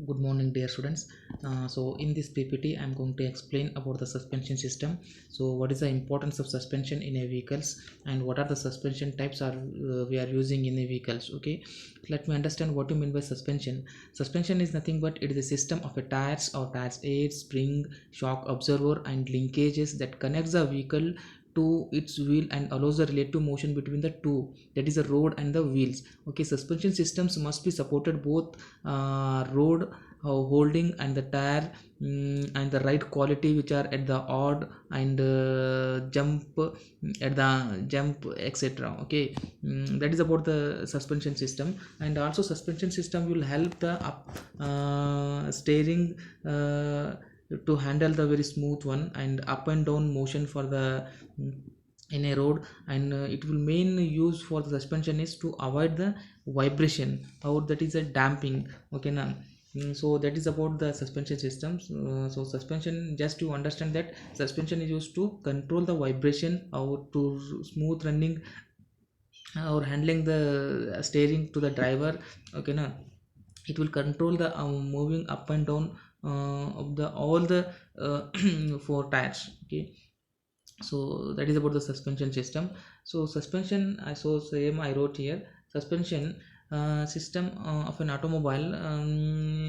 Good morning, dear students. So in this PPT I'm going to explain about the suspension system. So what is the importance of suspension in a vehicles, and what are the suspension types are we are using in the vehicles. Okay, let me understand what you mean by suspension. Suspension is nothing but it is a system of a tires or tires aid, spring, shock absorber and linkages that connects the vehicle to its wheel and allows the relative motion between the two, that is the road and the wheels. Okay, suspension systems must be supported both road holding and the tire, and the right quality, which are at the odd and jump at the jump, etc. Okay, that is about the suspension system. And also suspension system will help the up steering to handle the very smooth one and up and down motion for the in a road. And it will main use for the suspension is to avoid the vibration, or that is a damping. Okay now, so that is about the suspension systems. So suspension, just to understand that suspension is used to control the vibration or to smooth running or handling the steering to the driver. Okay now, it will control the moving up and down of the all the four tires. Okay, so that is about the suspension system. So suspension, I so same I wrote here, suspension system of an automobile,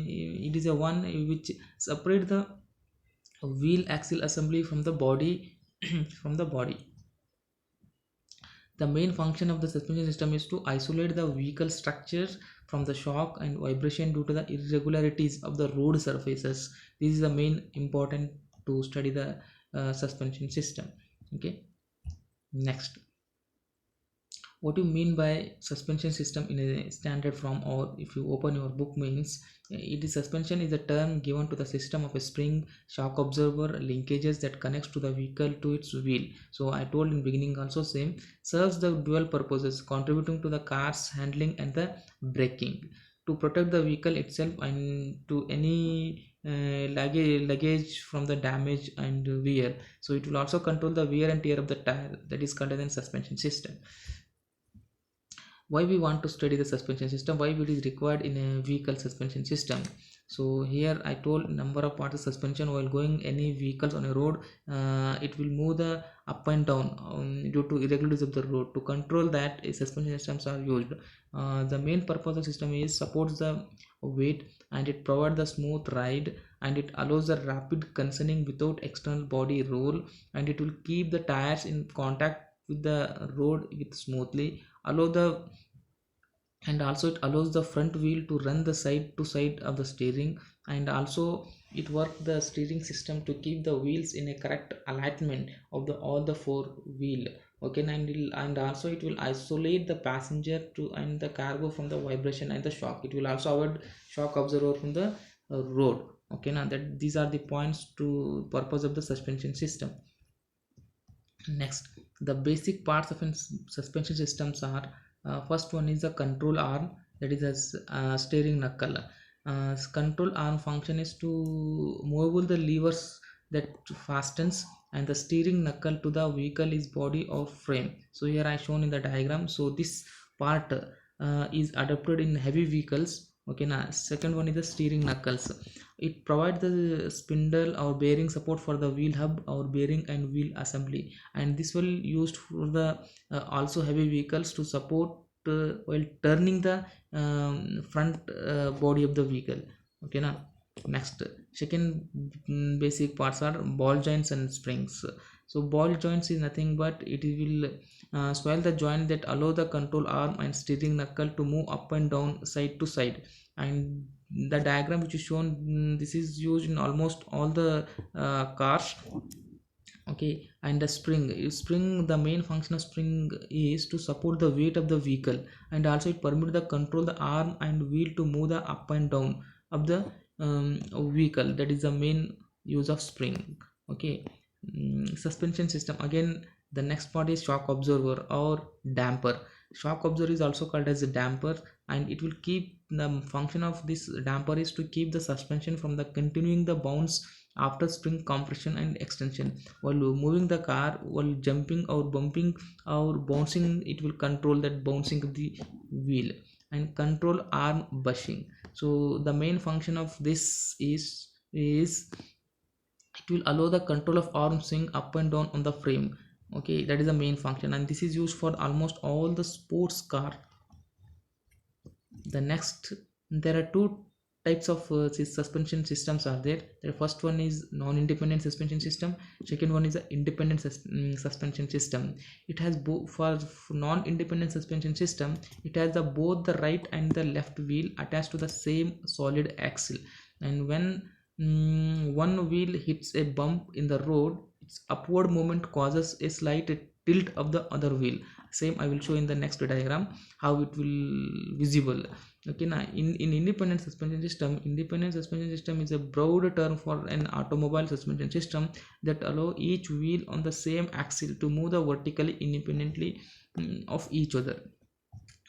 it is a one which separate the wheel axle assembly from the body from the body. The main function of the suspension system is to isolate the vehicle structures from the shock and vibration due to the irregularities of the road surfaces. This is the main important to study the suspension system. Okay, next, what you mean by suspension system in a standard form, or if you open your book, means it is suspension is a term given to the system of a spring, shock absorber, linkages that connects to the vehicle to its wheel. So I told in beginning also same, serves the dual purposes, contributing to the car's handling and the braking, to protect the vehicle itself and to any luggage from the damage and wear. So it will also control the wear and tear of the tire, that is called as a suspension system. Why we want to study the suspension system, why it is required in a vehicle suspension system. So here I told number of parts of suspension while going any vehicles on a road. It will move the up and down due to irregularities of the road. To control that, suspension systems are used. The main purpose of the system is supports the weight, and it provides the smooth ride, and it allows the rapid conditioning without external body roll, and it will keep the tires in contact with the road with smoothly, allow the, and also it allows the front wheel to run the side to side of the steering, and also it work the steering system to keep the wheels in a correct alignment of the all the four wheel. Okay, and also it will isolate the passenger to and the cargo from the vibration and the shock. It will also avoid shock absorber from the road. Okay, now that these are the points to purpose of the suspension system. Next, the basic parts of a suspension systems are, first one is the control arm, that is a steering knuckle. Control arm function is to move the levers that fastens, and the steering knuckle to the vehicle is body or frame. So here I shown in the diagram. So this part is adapted in heavy vehicles. Okay, now second one is the steering knuckles. It provides the spindle or bearing support for the wheel hub or bearing and wheel assembly, and this will used for the also heavy vehicles to support while turning the front body of the vehicle. Okay now, next, second, basic parts are ball joints and springs. So ball joints is nothing but it will swell the joint that allow the control arm and steering knuckle to move up and down side to side. And the diagram which is shown, this is used in almost all the cars. Okay, and the spring, the main function of spring is to support the weight of the vehicle, and also it permits the control the arm and wheel to move the up and down of the vehicle. That is the main use of spring. Okay, suspension system, again the next part is shock absorber or damper. Shock absorber is also called as a damper, and it will keep the function of this damper is to keep the suspension from the continuing the bounce after spring compression and extension. While moving the car, while jumping or bumping or bouncing, it will control that bouncing of the wheel. and control arm bushing. So the main function of this is it will allow the control of arm swing up and down on the frame. Okay, that is the main function, and this is used for almost all the sports car. The next, there are two types of suspension systems are there. The first one is non-independent suspension system, second one is a independent suspension system. It has both. For non-independent suspension system, it has both the right and the left wheel attached to the same solid axle, and when one wheel hits a bump in the road, its upward movement causes a slight tilt of the other wheel. Same I will show in the next diagram how it will visible. Okay, now in independent suspension system is a broad term for an automobile suspension system that allow each wheel on the same axle to move the vertically independently of each other.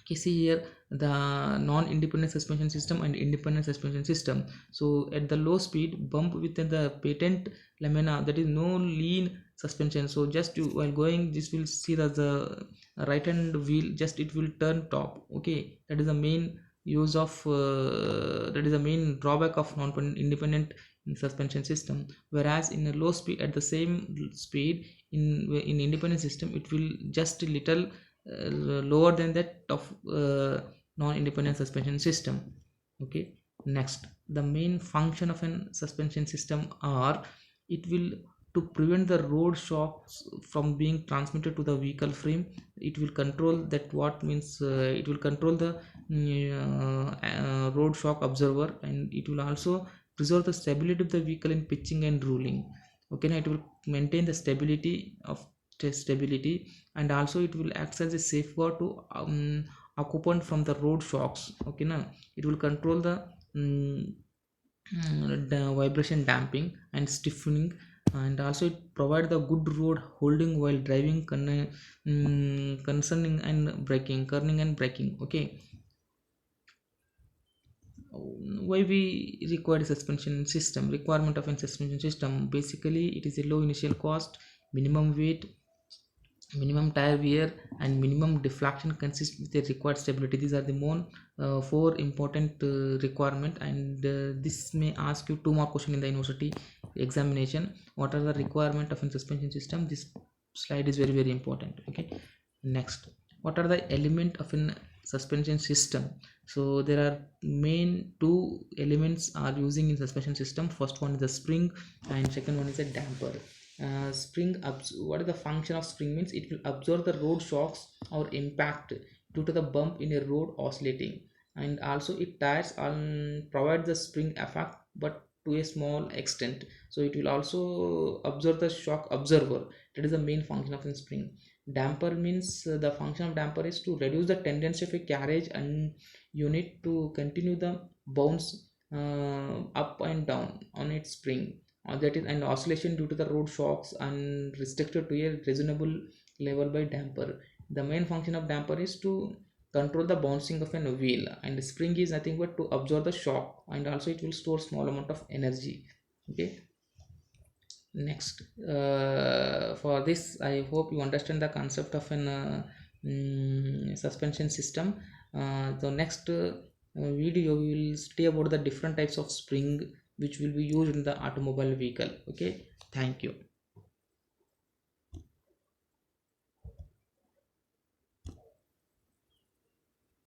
Okay, see here the non-independent suspension system and independent suspension system. So at the low speed, bump within the patent lamina, that is no lean suspension. So just you, while going, this will see that the right hand wheel just it will turn top. Okay, that is the main use of that is the main drawback of non-independent suspension system. Whereas in a low speed, at the same speed, in independent system, it will just a little lower than that of non-independent suspension system. Okay, next, the main function of an suspension system are, it will to prevent the road shocks from being transmitted to the vehicle frame. It will control that, what means it will control the road shock observer, and it will also preserve the stability of the vehicle in pitching and rolling. Okay, now it will maintain the stability of stability, and also it will act as a safeguard to occupant from the road shocks. Okay, now it will control the the vibration damping and stiffening, and also it provide the good road holding while driving, concerning and braking, kerning and braking. Okay, why we require a suspension system? Requirement of a suspension system, basically it is a low initial cost, minimum weight, minimum tire wear, and minimum deflection consist with the required stability. These are the more four important requirement, and this may ask you two more question in the university examination. What are the requirement of a suspension system? This slide is very very important. Okay, next, what are the element of an suspension system? So there are main two elements are using in suspension system. First one is the spring, and second one is a damper. What is the function of spring? Means it will absorb the road shocks or impact due to the bump in a road oscillating, and also it tires and provide the spring effect, but to a small extent. So it will also absorb the shock observer. That is the main function of a spring. Damper means the function of damper is to reduce the tendency of a carriage and unit to continue the bounce up and down on its spring, that is an oscillation due to the road shocks, and restricted to a reasonable level by damper. The main function of damper is to control the bouncing of a wheel, and spring is nothing but to absorb the shock, and also it will store small amount of energy. Okay, next, for this I hope you understand the concept of an suspension system. The next video we will study about the different types of spring which will be used in the automobile vehicle. Okay, thank you.